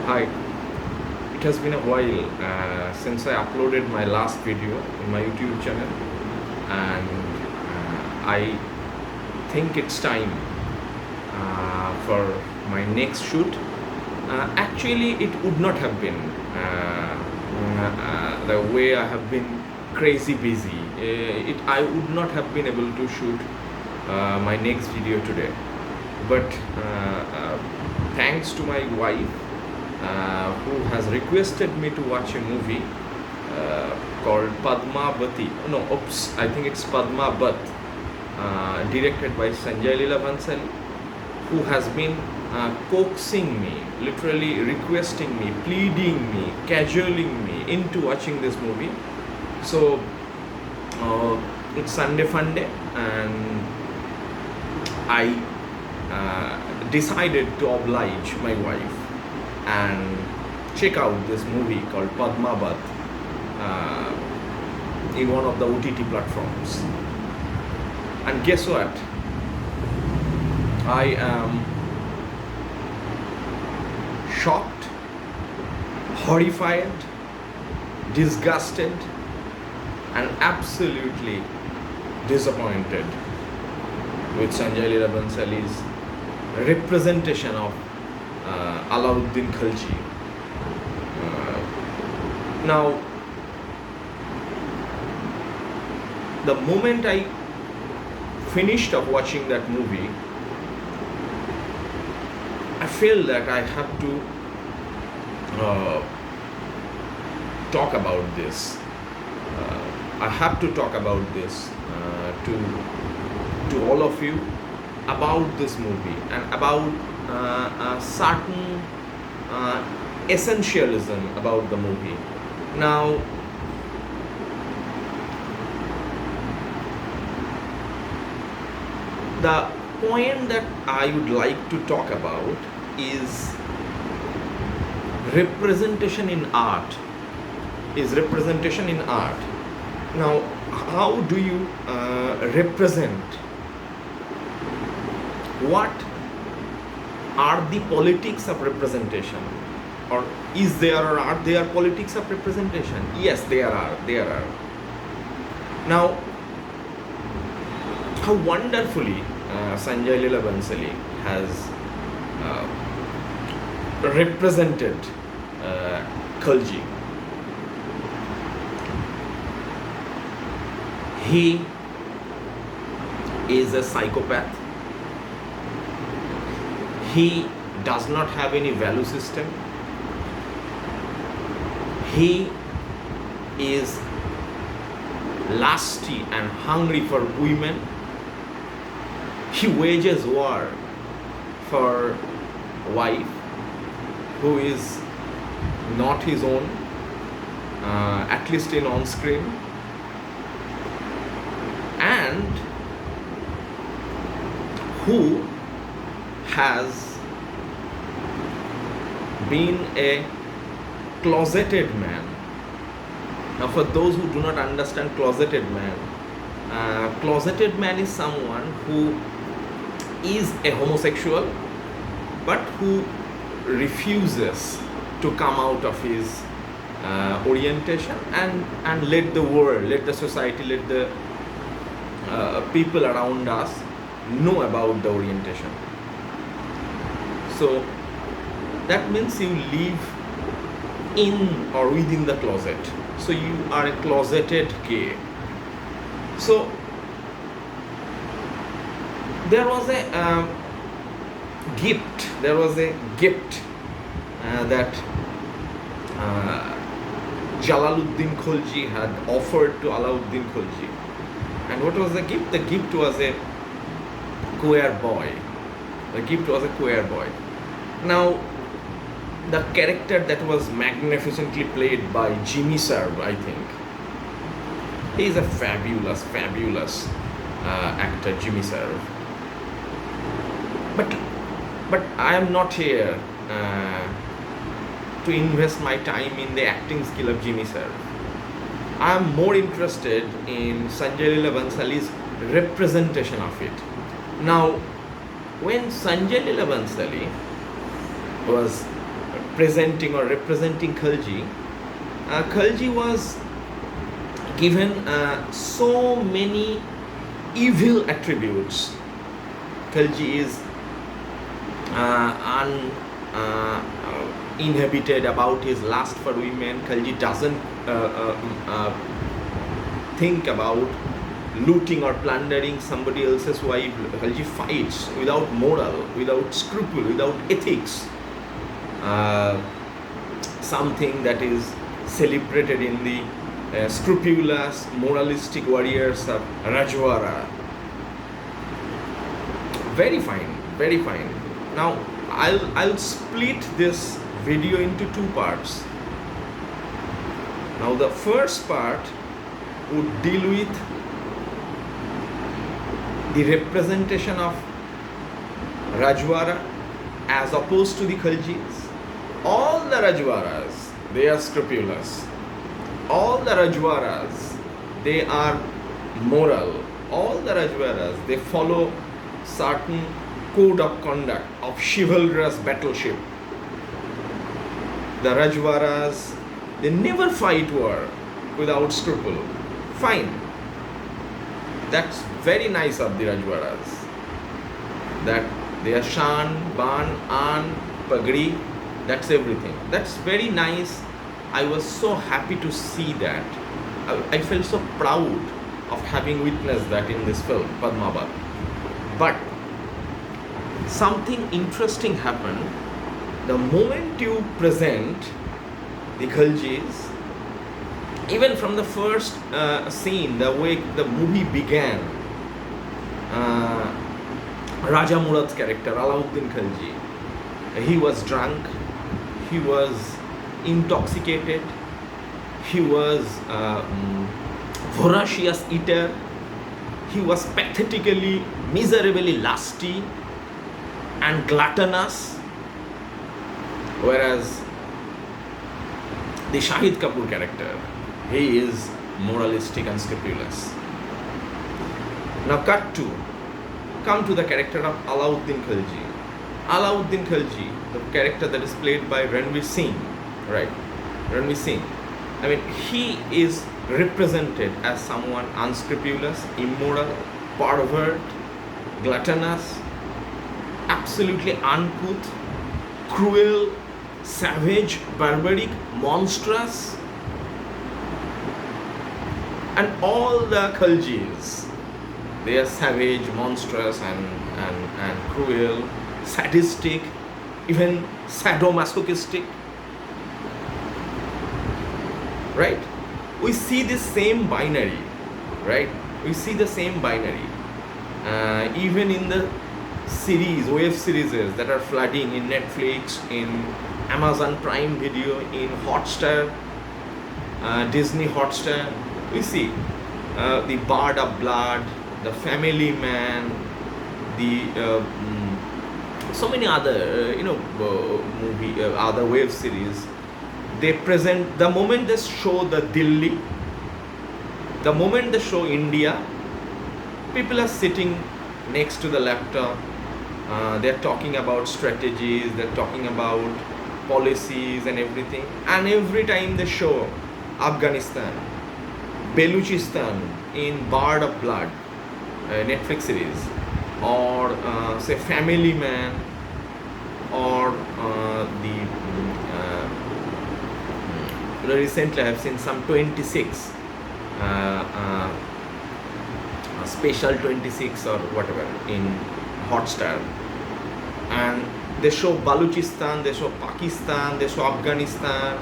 Hi, it has been a while since I uploaded my last video in my YouTube channel, and I think it's time for my next shoot. Actually, it would not have been the way I have been crazy busy. I would not have been able to shoot my next video today, but thanks to my wife who has requested me to watch a movie called Padmaavat. No, oops, I think it's Padmaavat, directed by Sanjay Leela Bhansali, who has been coaxing me, literally requesting me, pleading me, cajoling me into watching this movie. So it's Sunday fun day, and I decided to oblige my wife and check out this movie called Padmaavat in one of the OTT platforms. And guess what? I am shocked, horrified, disgusted, and absolutely disappointed with Sanjay Leela Bhansali's representation of Alauddin Khalji. Now, the moment I finished of watching that movie, I feel that I have to talk about this. I have to talk about this to all of you about this movie and about certain essentialism about the movie. Now, the point that I would like to talk about is representation in art. Now, how do you represent? What are the politics of representation? Or is there or are there politics of representation? Yes, there are. Now, how wonderfully Sanjay Leela Bhansali has represented Khalji. He is a psychopath. He does not have any value system. He is lusty and hungry for women. He wages war for a wife who is not his own, at least in on screen. And who has been a closeted man. Now, for those who do not understand closeted man is someone who is a homosexual but who refuses to come out of his orientation and let the world, let the society, let the people around us know about the orientation. So that means you live in or within the closet. So you are a closeted gay. So there was a gift. That Jalaluddin Khalji had offered to Alauddin Khalji. And what was the gift? The gift was a queer boy. Now, the character that was magnificently played by Jimmy Serve, I think. He is a fabulous actor, Jimmy Serve. But I am not here to invest my time in the acting skill of Jimmy Serve. I am more interested in Sanjay Leela Bhansali's representation of it. Now, when Sanjay Leela Bhansali was presenting or representing Khalji, Khalji was given so many evil attributes. Khalji is uninhibited about his lust for women. Khalji doesn't think about looting or plundering somebody else's wife. Khalji fights without moral, without scruple, without ethics. Something that is celebrated in the scrupulous, moralistic warriors of Rajwara. Very fine, very fine. Now I'll split this video into two parts. Now the first part would deal with the representation of Rajwara as opposed to the Khaljis. All the Rajwaras, they are scrupulous. All the Rajwaras, they are moral. All the Rajwaras, they follow certain code of conduct of chivalrous battleship. The Rajwaras, they never fight war without scruple. Fine. That's very nice of the Rajwaras. That they are shan, ban, an, pagri, that's everything. That's very nice. I was so happy to see that. I felt so proud of having witnessed that in this film, Padmaavat. But something interesting happened. The moment you present the Khaljis, even from the first scene, the way the movie began, Raja Murad's character, Alauddin Khalji, he was drunk, he was intoxicated, he was voracious eater, he was pathetically, miserably lusty and gluttonous, whereas the Shahid Kapoor character, he is moralistic and scrupulous. Now come to the character of Alauddin Khalji. Alauddin Khalji, the character that is played by Ranveer Singh, right? Ranveer Singh. I mean, he is represented as someone unscrupulous, immoral, pervert, gluttonous, absolutely uncouth, cruel, savage, barbaric, monstrous. And all the Khaljis, they are savage, monstrous, and cruel, sadistic, even sadomasochistic. Right? We see the same binary, right? We see the same binary. Even in the series, web series that are flooding in Netflix, in Amazon Prime Video, in Hotstar, Disney Hotstar, we see the Bard of Blood, the Family Man, the so many other movie, other web series. They present, the moment they show the Delhi, the moment they show India, people are sitting next to the laptop, they're talking about strategies, they're talking about policies and everything, and every time they show Afghanistan, Baluchistan in Bard of Blood, Netflix series, or say Family Man, or recently I have seen some 26 special 26 or whatever in Hotstar, and they show Baluchistan, they show Pakistan, they show Afghanistan.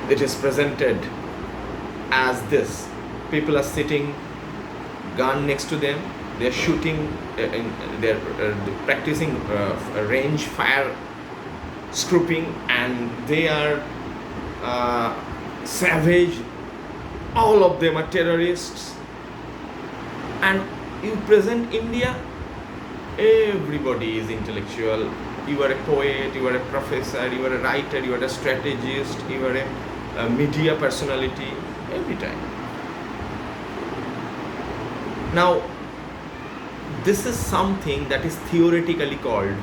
It is presented as this: people are sitting, gun next to them, they are shooting, they are practicing range fire scooping, and they are savage, all of them are terrorists. And you present India, everybody is intellectual. You are a poet, you are a professor, you are a writer, you are a strategist, you are a media personality, every time. Now, this is something that is theoretically called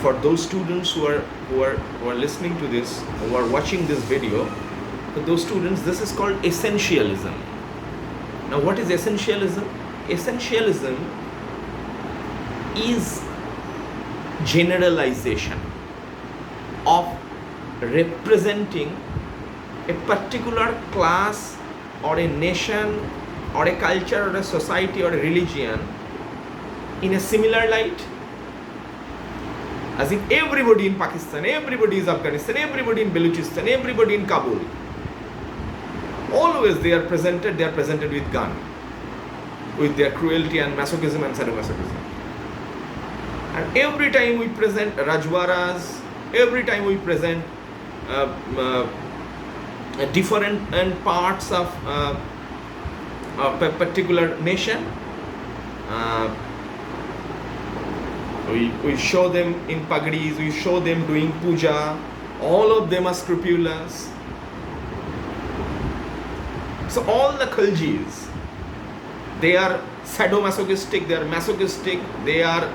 For those students who are listening to this, who are watching this video, for those students, this is called essentialism. Now, what is essentialism? Essentialism is generalization of representing a particular class or a nation or a culture or a society or a religion in a similar light, as if everybody in Pakistan, everybody in Afghanistan, everybody in Balochistan, everybody in Kabul, always they are presented with gun, with their cruelty and masochism and sadomasochism. And every time we present Rajwaras, every time we present different parts of a particular nation, we show them in pagdis, we show them doing puja, all of them are scrupulous. So all the Khaljis, they are sadomasochistic, they are masochistic, they are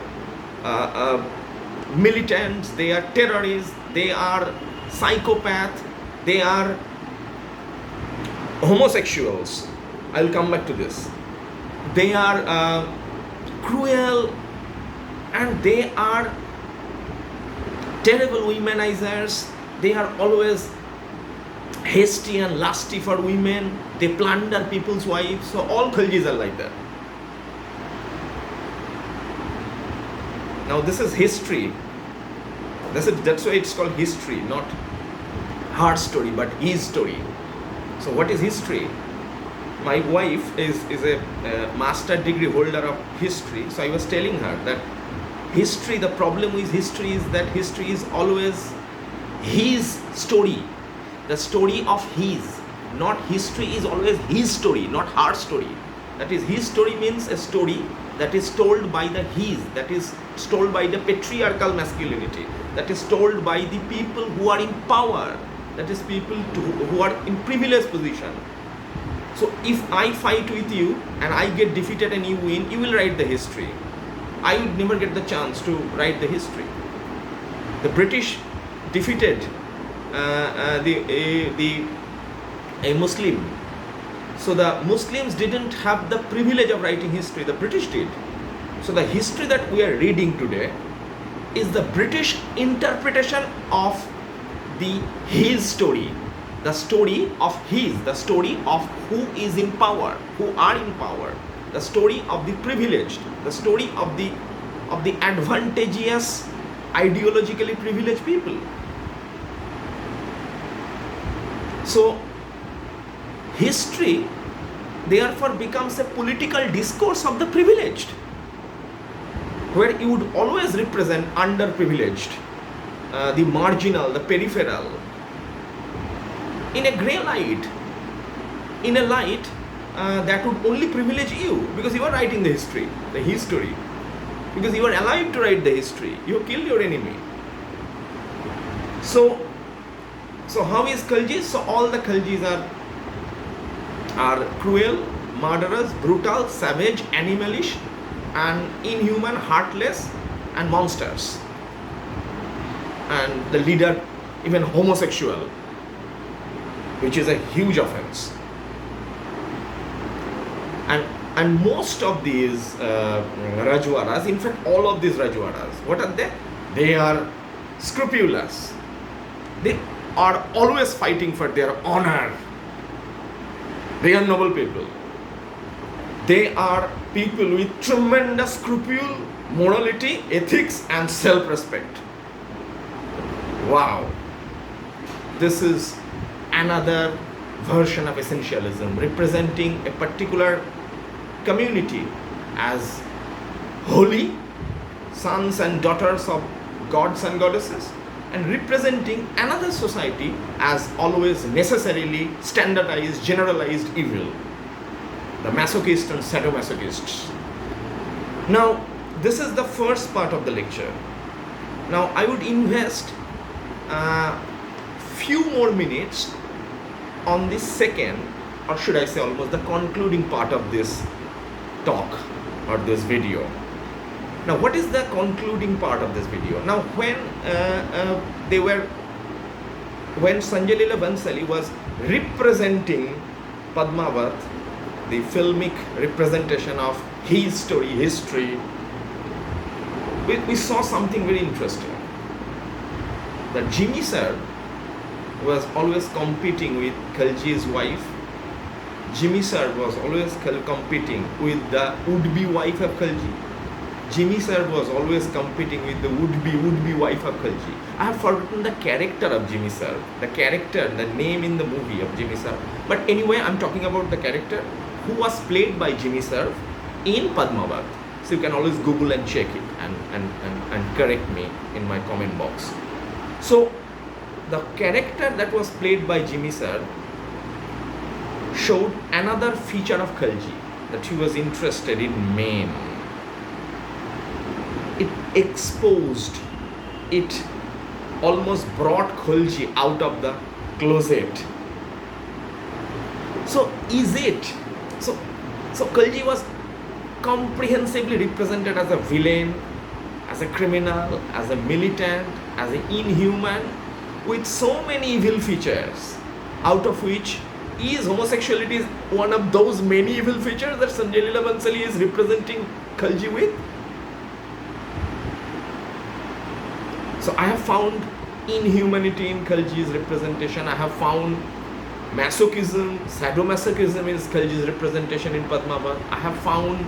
militants, they are terrorists, they are psychopaths, they are homosexuals. I'll come back to this. They are cruel, and they are terrible womenizers. They are always hasty and lusty for women. They plunder people's wives. So all Khaljis are like that. Now this is history. That's why it's called history, not her story, but his story. So what is history? My wife is a master degree holder of history. So I was telling her that history, the problem with history is that history is always his story, the story of his. Not history is always his story, not her story. That is, his story means a story that is told by the his, that is told by the patriarchal masculinity, that is told by the people who are in power, that is people who are in privileged position. So if I fight with you and I get defeated and you win, you will write the history. I would never get the chance to write the history. The British defeated a Muslim. So the Muslims didn't have the privilege of writing history, the British did. So the history that we are reading today is the British interpretation of his story, the story of his, the story of who is in power, who are in power, the story of the privileged, the story of the advantageous, ideologically privileged people. So history therefore becomes a political discourse of the privileged, where you would always represent underprivileged, the marginal, the peripheral, in a grey light, in a light that would only privilege you, because you are writing the history, because you are alive to write the history. You have killed your enemy. So how is Khaljis? So all the Khaljis are cruel, murderous, brutal, savage, animalish, and inhuman, heartless, and monsters. And the leader, even homosexual, which is a huge offense. And most of these Rajwaras, in fact all of these Rajwaras, what are they? They are scrupulous. They are always fighting for their honor. They are noble people. They are people with tremendous scruple, morality, ethics, and self-respect. Wow. This is another version of essentialism, representing a particular community as holy sons and daughters of gods and goddesses, and representing another society as always necessarily standardized, generalized evil, the masochists and sadomasochists. Now, this is the first part of the lecture. Now, I would invest few more minutes on the second, or should I say almost the concluding part of this talk or this video. Now, what is the concluding part of this video? Now, when Sanjay Leela Bhansali was representing Padmaavat, the filmic representation of his story, history, we saw something very interesting. That Jimmy sir was always competing with Khalji's wife. Jimmy sir was always competing with the would-be wife of Khalji. Jimmy sir was always competing with the would-be wife of Khalji. I have forgotten the character of Jimmy sir, the name in the movie of Jimmy sir. But anyway, I'm talking about the character who was played by Jimmy sir in Padmaavat. So you can always Google and check it and correct me in my comment box. So the character that was played by Jimmy sir showed another feature of Khalji, that he was interested in men. It exposed, it almost brought Khalji out of the closet. So Khalji was comprehensively represented as a villain, as a criminal, as a militant, as an inhuman, with so many evil features, out of which is homosexuality is one of those many evil features that Sanjay Leela Bhansali is representing Khalji with. So I have found inhumanity in Khalji's representation. I have found masochism, sadomasochism is Khalji's representation in Padmaavat. I have found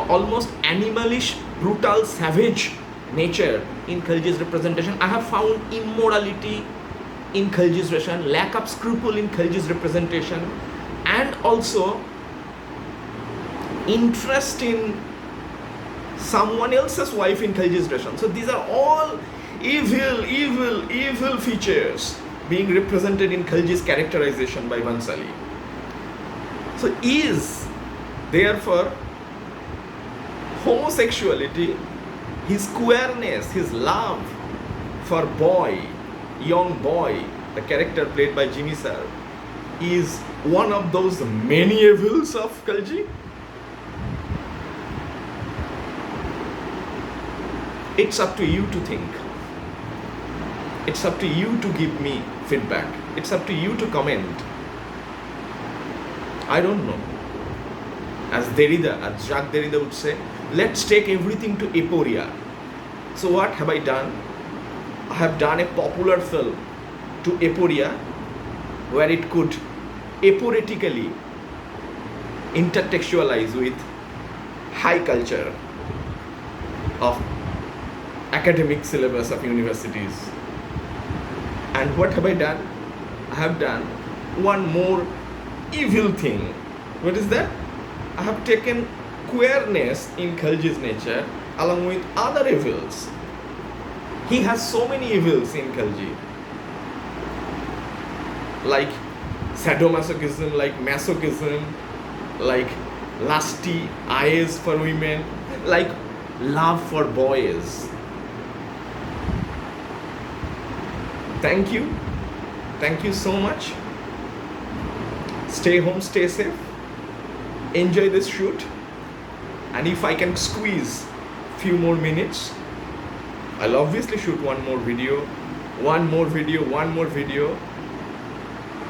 almost animalish, brutal, savage nature in Khalji's representation. I have found immorality in Khalji's representation, lack of scruple in Khalji's representation, and also interest in someone else's wife in Khalji's representation. So these are all evil features being represented in Khalji's characterization by Bhansali. So is therefore homosexuality, his queerness, his love for young boy, the character played by Jimmy sir, is one of those many evils of Khalji? It's up to you to think. It's up to you to give me feedback. It's up to you to comment. I don't know. As Jacques Derrida would say, let's take everything to aporia. So what have I done? I have done a popular film to aporia, where it could aporetically intertextualize with high culture of academic syllabus of universities. And what have I done? I have done one more evil thing. What is that? I have taken queerness in Khalji's nature along with other evils. He has so many evils in Khalji, like sadomasochism, like masochism, like lusty eyes for women, like love for boys. Thank you so much. Stay home, stay safe, enjoy this shoot, and if I can squeeze few more minutes, I'll obviously shoot one more video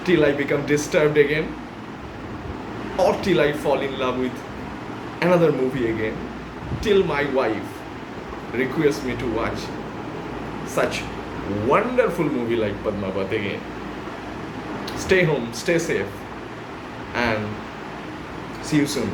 till I become disturbed again, or till I fall in love with another movie again, till my wife requests me to watch such wonderful movie like Padmaavat again. Stay home, stay safe, and see you soon.